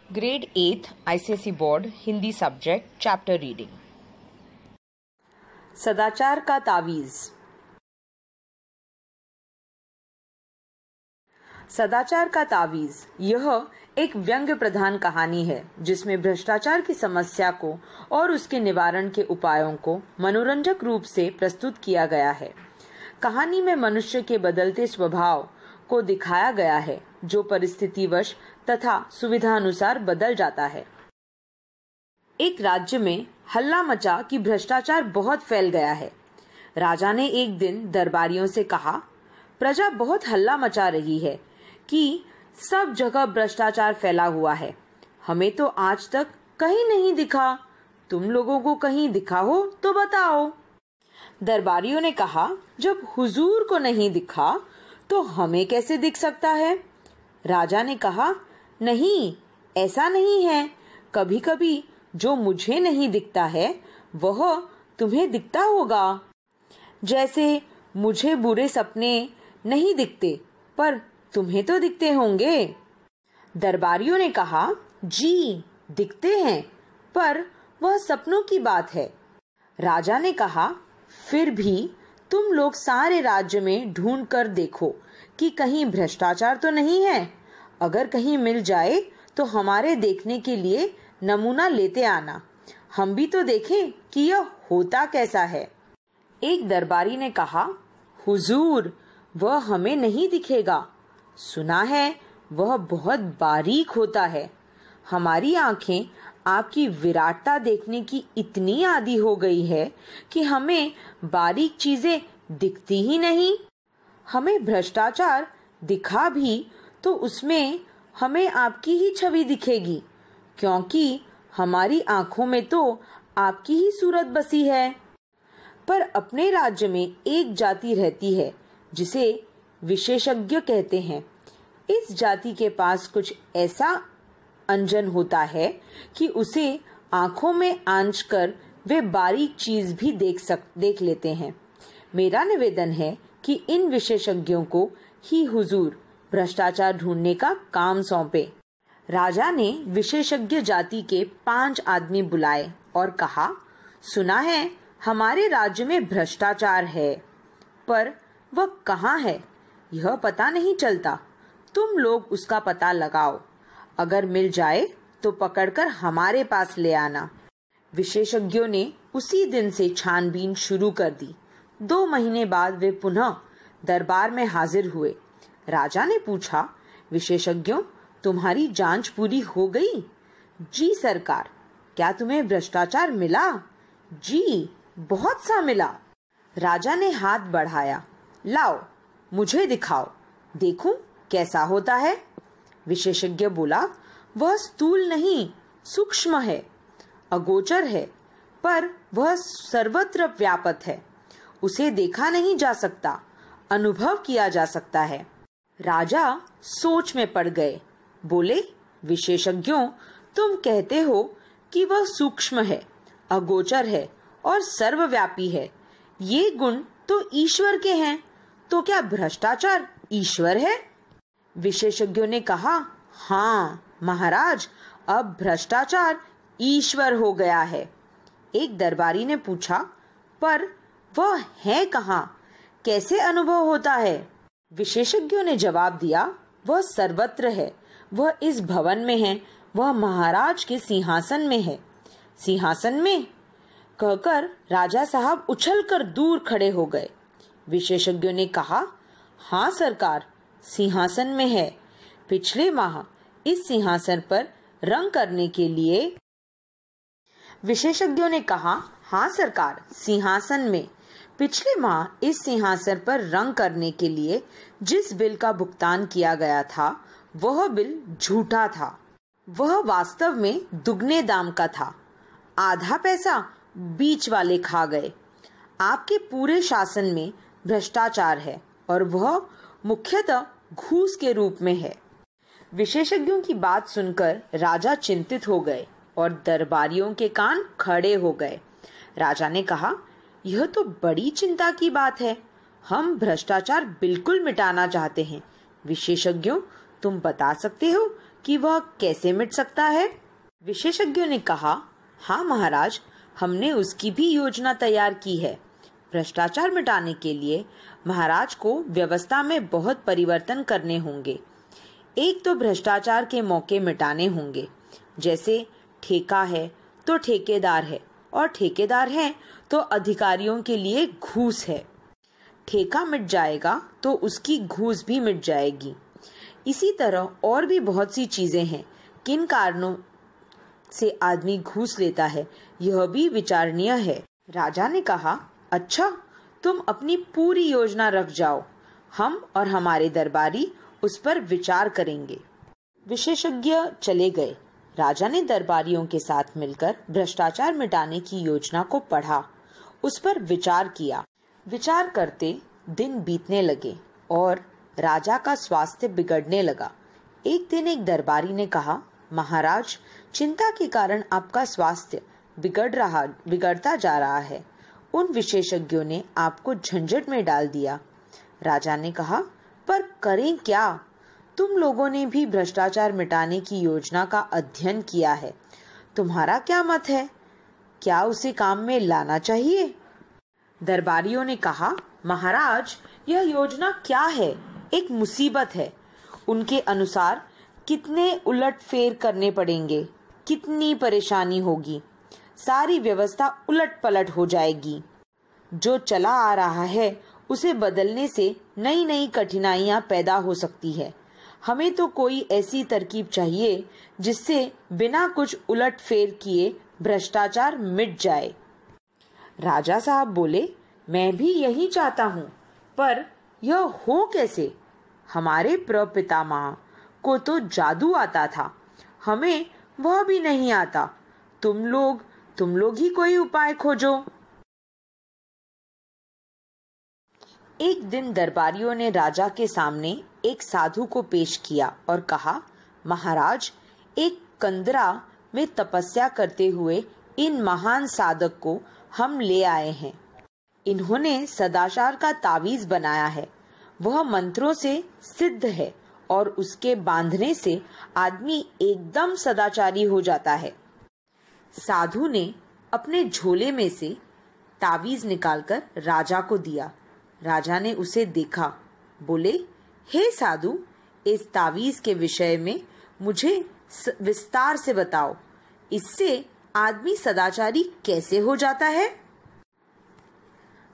Grade 8th ICSE Board Hindi Subject Chapter Reading। सदाचार का तावीज। सदाचार का तावीज यह एक व्यंग्य प्रधान कहानी है जिसमें भ्रष्टाचार की समस्या को और उसके निवारण के उपायों को मनोरंजक रूप से प्रस्तुत किया गया है। कहानी में मनुष्य के बदलते स्वभाव को दिखाया गया है जो परिस्थितिवश तथा सुविधानुसार बदल जाता है। एक राज्य में हल्ला मचा कि भ्रष्टाचार बहुत फैल गया है। राजा ने एक दिन दरबारियों से कहा, प्रजा बहुत हल्ला मचा रही है कि सब जगह भ्रष्टाचार फैला हुआ है। हमें तो आज तक कहीं नहीं दिखा। तुम लोगों को कहीं दिखा हो तो बताओ। दरबारियों ने कहा, जब हुजूर को नहीं दिखा तो हमें कैसे दिख सकता है? राजा ने कहा, नहीं, ऐसा नहीं है। कभी कभी जो मुझे नहीं दिखता है वह तुम्हें दिखता होगा। जैसे मुझे बुरे सपने नहीं दिखते पर तुम्हें तो दिखते होंगे। दरबारियों ने कहा, जी दिखते हैं, पर वह सपनों की बात है। राजा ने कहा, फिर भी तुम लोग सारे राज्य में ढूंढ कर देखो कि कहीं भ्रष्टाचार तो नहीं है। अगर कहीं मिल जाए तो हमारे देखने के लिए नमूना लेते आना, हम भी तो देखें कि यह होता कैसा है। एक दरबारी ने कहा, हुजूर, वह हमें नहीं दिखेगा। सुना है वह बहुत बारीक होता है। हमारी आंखें आपकी विराटता देखने की इतनी आदी हो गई है कि हमें बारीक चीजें दिखती ही नहीं। हमें भ्रष्टाचार दिखा भी तो उसमें हमें आपकी ही छवि दिखेगी, क्योंकि हमारी आंखों में तो आपकी ही सूरत बसी है। पर अपने राज्य में एक जाति रहती है जिसे विशेषज्ञ कहते हैं। इस जाति के पास कुछ ऐसा अंजन होता है कि उसे आंखों में आंच कर वे बारीक चीज भी देख लेते हैं। मेरा निवेदन है कि इन विशेषज्ञों को ही हुजूर भ्रष्टाचार ढूंढने का काम सौंपे। राजा ने विशेषज्ञ जाति के 5 आदमी बुलाए और कहा, सुना है हमारे राज्य में भ्रष्टाचार है, पर वह कहाँ है यह पता नहीं चलता। तुम लोग उसका पता लगाओ। अगर मिल जाए तो पकड़कर हमारे पास ले आना। विशेषज्ञों ने उसी दिन से छानबीन शुरू कर दी। 2 महीने बाद वे पुनः दरबार में हाजिर हुए। राजा ने पूछा, विशेषज्ञों, तुम्हारी जांच पूरी हो गई? जी सरकार। क्या तुम्हें भ्रष्टाचार मिला? जी, बहुत सा मिला। राजा ने हाथ बढ़ाया, लाओ मुझे दिखाओ, देखूं कैसा होता है। विशेषज्ञ बोला, वह स्थूल नहीं, सूक्ष्म है, अगोचर है, पर वह सर्वत्र व्यापक है। उसे देखा नहीं जा सकता, अनुभव किया जा सकता है। राजा सोच में पड़ गए। बोले, विशेषज्ञों, तुम कहते हो कि वह सूक्ष्म है, अगोचर है और सर्वव्यापी है। ये गुण तो ईश्वर के हैं, तो क्या भ्रष्टाचार ईश्वर है? विशेषज्ञों ने कहा, हाँ महाराज, अब भ्रष्टाचार ईश्वर हो गया है। एक दरबारी ने पूछा, पर वह है कहाँ, कैसे अनुभव होता है? विशेषज्ञों ने जवाब दिया, वह सर्वत्र है। वह इस भवन में है, वह महाराज के सिंहासन में है। सिंहासन में? कहकर राजा साहब उछलकर दूर खड़े हो गए। विशेषज्ञों ने कहा, हाँ सरकार, सिंहासन में है। पिछले माह इस सिंहासन पर रंग करने के लिए विशेषज्ञों ने कहा, हाँ सरकार, सिंहासन में। पिछले माह इस सिंहासन पर रंग करने के लिए जिस बिल का भुगतान किया गया था वह बिल झूठा था। वह वास्तव में दुगने दाम का था। आधा पैसा बीच वाले खा गए। आपके पूरे शासन में भ्रष्टाचार है और वह मुख्यतः घूस के रूप में है। विशेषज्ञों की बात सुनकर राजा चिंतित हो गए और दरबारियों के कान खड़े हो गए। राजा ने कहा, यह तो बड़ी चिंता की बात है। हम भ्रष्टाचार बिल्कुल मिटाना चाहते हैं। विशेषज्ञों, तुम बता सकते हो कि वह कैसे मिट सकता है? विशेषज्ञों ने कहा, हाँ महाराज, हमने उसकी भी योजना तैयार की है। भ्रष्टाचार मिटाने के लिए महाराज को व्यवस्था में बहुत परिवर्तन करने होंगे। एक तो भ्रष्टाचार के मौके मिटाने होंगे, जैसे ठेका है तो ठेकेदार है, और ठेकेदार है तो अधिकारियों के लिए घूस है। ठेका मिट जाएगा तो उसकी घूस भी मिट जाएगी। इसी तरह और भी बहुत सी चीजें हैं। किन कारणों से आदमी घूस लेता है, यह भी विचारणीय है। राजा ने कहा, अच्छा, तुम अपनी पूरी योजना रख जाओ, हम और हमारे दरबारी उस पर विचार करेंगे। विशेषज्ञ चले गए। राजा ने दरबारियों के साथ मिलकर भ्रष्टाचार मिटाने की योजना को पढ़ा, उस पर विचार किया। विचार करते दिन बीतने लगे और राजा का स्वास्थ्य बिगड़ने लगा। एक दिन एक दरबारी ने कहा, महाराज, चिंता के कारण आपका स्वास्थ्य बिगड़ता जा रहा है। उन विशेषज्ञों ने आपको झंझट में डाल दिया। राजा ने कहा, पर करें क्या? तुम लोगों ने भी भ्रष्टाचार मिटाने की योजना का अध्ययन किया है। तुम्हारा क्या मत है? क्या उसे काम में लाना चाहिए? दरबारियों ने कहा, महाराज, यह योजना क्या है? एक मुसीबत है। उनके अनुसार कितने उलटफेर करने पड़ेंगे, कितनी परेशानी होगी, सारी व्यवस्था उलट पलट हो जाएगी। जो चला आ रहा है उसे बदलने से नई नई कठिनाइयां पैदा हो सकती है। हमें तो कोई ऐसी तरकीब चाहिए जिससे बिना कुछ उलटफेर किए भ्रष्टाचार मिट जाए। राजा साहब बोले, मैं भी यही चाहता हूँ, पर यह हो कैसे? हमारे प्रपितामह को तो जादू आता था, हमें वह भी नहीं आता। तुम लोग ही कोई उपाय खोजो। एक दिन दरबारियों ने राजा के सामने एक साधु को पेश किया और कहा, महाराज, एक कंदरा में तपस्या करते हुए इन महान साधक को हम ले आए हैं। इन्होंने सदाचार का तावीज बनाया है। वह मंत्रों से सिद्ध है और उसके बांधने से आदमी एकदम सदाचारी हो जाता है। साधु ने अपने झोले में से तावीज निकालकर राजा को दिया। राजा ने उसे देखा, बोले, हे साधु, इस तावीज के विषय में मुझे विस्तार से बताओ। इससे आदमी सदाचारी कैसे हो जाता है?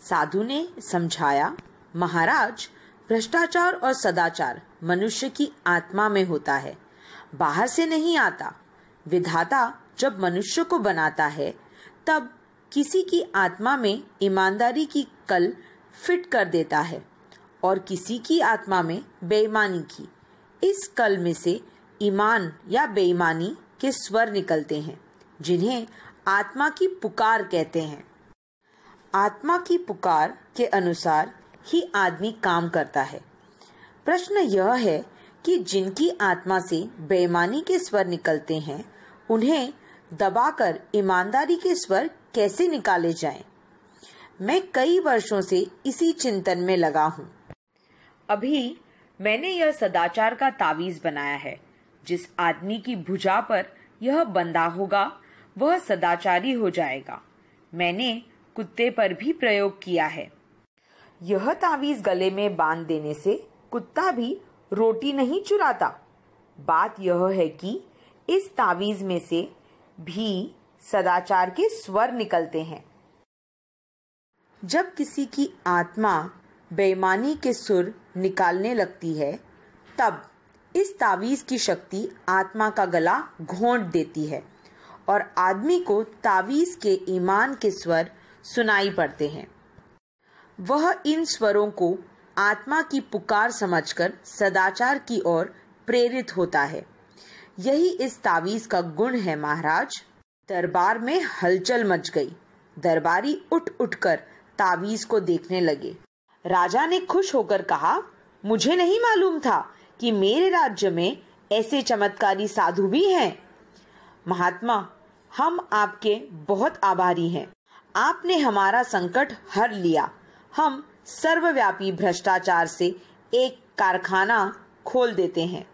साधु ने समझाया, महाराज, भ्रष्टाचार और सदाचार मनुष्य की आत्मा में होता है, बाहर से नहीं आता। विधाता जब मनुष्य को बनाता है तब किसी की आत्मा में ईमानदारी की कल फिट कर देता है और किसी की आत्मा में बेईमानी की। इस कल में से ईमान या बेईमानी के स्वर निकलते हैं, जिन्हें आत्मा की पुकार कहते हैं। आत्मा की पुकार के अनुसार ही आदमी काम करता है। प्रश्न यह है कि जिनकी आत्मा से बेईमानी के स्वर निकलते हैं, उन्हें दबाकर ईमानदारी के स्वर कैसे निकाले जाएं? मैं कई वर्षों से इसी चिंतन में लगा हूँ। अभी मैंने यह सदाचार का तावीज बनाया है। जिस आदमी की भुजा पर यह बंधा होगा वह सदाचारी हो जाएगा। मैंने कुत्ते पर भी प्रयोग किया है। यह तावीज गले में बांध देने से कुत्ता भी रोटी नहीं चुराता। बात यह है कि इस तावीज में से भी सदाचार के स्वर निकलते हैं। जब किसी की आत्मा बेईमानी के सुर निकालने लगती है, तब इस तावीज की शक्ति आत्मा का गला घोंट देती है और आदमी को तावीज के ईमान के स्वर सुनाई पड़ते हैं। वह इन स्वरों को आत्मा की पुकार समझकर सदाचार की ओर प्रेरित होता है। यही इस तावीज का गुण है महाराज। दरबार में हलचल मच गई। दरबारी उठ उठकर तावीज को देखने लगे। राजा ने खुश होकर कहा, मुझे नहीं मालूम था कि मेरे राज्य में ऐसे चमत्कारी साधु भी हैं। महात्मा, हम आपके बहुत आभारी हैं। आपने हमारा संकट हर लिया। हम सर्वव्यापी भ्रष्टाचार से एक कारखाना खोल देते हैं।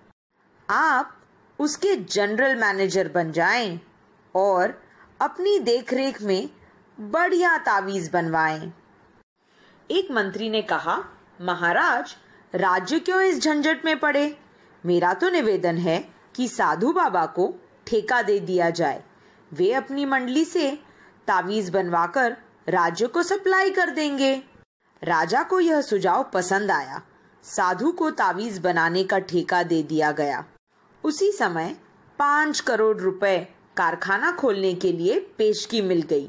आप उसके जनरल मैनेजर बन जाएं और अपनी देखरेख में बढ़िया तावीज बनवाएं। एक मंत्री ने कहा, महाराज, राज्य क्यों इस झंझट में पड़े? मेरा तो निवेदन है कि साधु बाबा को ठेका दे दिया जाए। वे अपनी मंडली से तावीज बनवाकर राज्य को सप्लाई कर देंगे। राजा को यह सुझाव पसंद आया। साधु को तावीज बनाने का ठेका दे दिया गया। उसी समय 5 करोड़ रुपए कारखाना खोलने के लिए पेशगी मिल गई।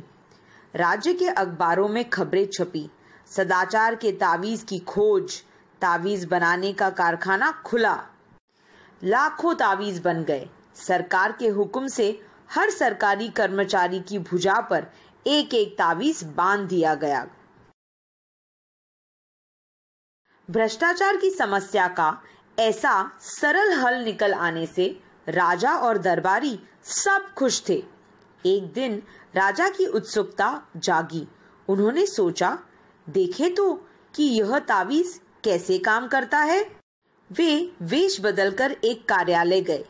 राज्य के अखबारों में खबरें छपी, सदाचार के तावीज की खोज, तावीज बनाने का कारखाना खुला। लाखों तावीज बन गए। सरकार के हुक्म से हर सरकारी कर्मचारी की भुजा पर एक एक तावीज बांध दिया गया। भ्रष्टाचार की समस्या का ऐसा सरल हल निकल आने से राजा और दरबारी सब खुश थे। एक दिन राजा की उत्सुकता जागी। उन्होंने सोचा, देखे तो कि यह तावीज कैसे काम करता है। वे वेश बदलकर एक कार्यालय गए।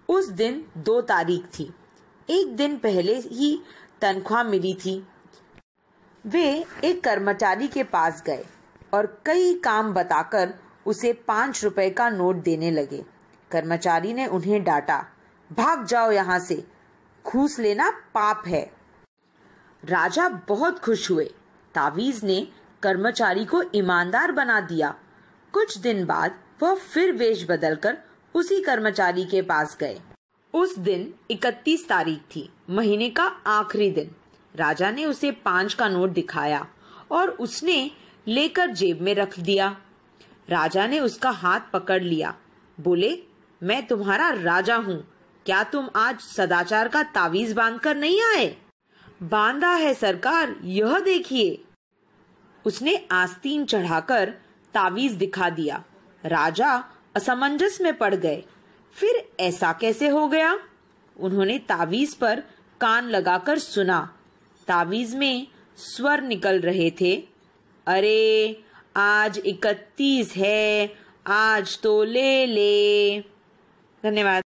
उस दिन 2 तारीख थी। एक दिन पहले ही तनख्वाह मिली थी। वे एक कर्मचारी के पास गए और कई काम बताकर उसे 5 रुपए का नोट देने लगे। कर्मचारी ने उन्हें डांटा, भाग जाओ यहाँ से, घूस लेना पाप है। राजा बहुत खुश हुए। तावीज ने कर्मचारी को ईमानदार बना दिया। कुछ दिन बाद वह फिर वेश बदलकर उसी कर्मचारी के पास गए। उस दिन 31 तारीख थी, महीने का आखिरी दिन। राजा ने उसे 5 का नोट दिखाया और उसने लेकर जेब में रख दिया। राजा ने उसका हाथ पकड़ लिया, बोले, मैं तुम्हारा राजा हूँ, क्या तुम आज सदाचार का तावीज बांधकर नहीं आए? बांधा है सरकार, यह देखिए। उसने आस्तीन चढ़ाकर तावीज दिखा दिया। राजा असमंजस में पड़ गए। फिर ऐसा कैसे हो गया? उन्होंने तावीज पर कान लगाकर सुना। तावीज में स्वर निकल रहे थे, अरे आज 31 है, आज तो ले ले। धन्यवाद।